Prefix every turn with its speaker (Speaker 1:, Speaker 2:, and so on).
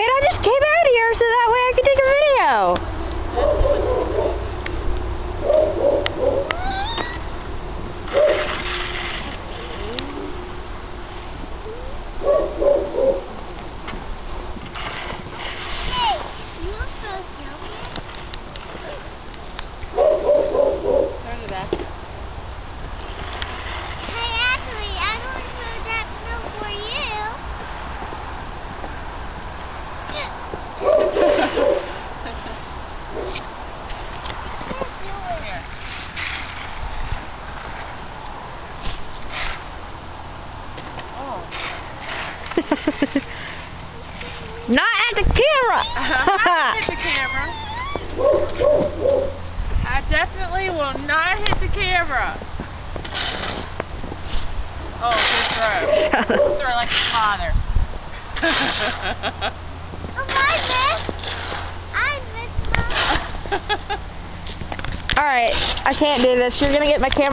Speaker 1: Man, I just came out here so that way I could take a video.
Speaker 2: Hey, you look so yummy.
Speaker 1: Turn it back.
Speaker 2: Hey, Ashley, I'm going to put that milk for you.
Speaker 1: Here. Oh. Not at the camera!
Speaker 3: Not hit the camera. I definitely will not hit the camera. Oh, good throw. Good throw like your father.
Speaker 2: I missed Mom.
Speaker 1: Alright, I can't do this. You're gonna get my camera.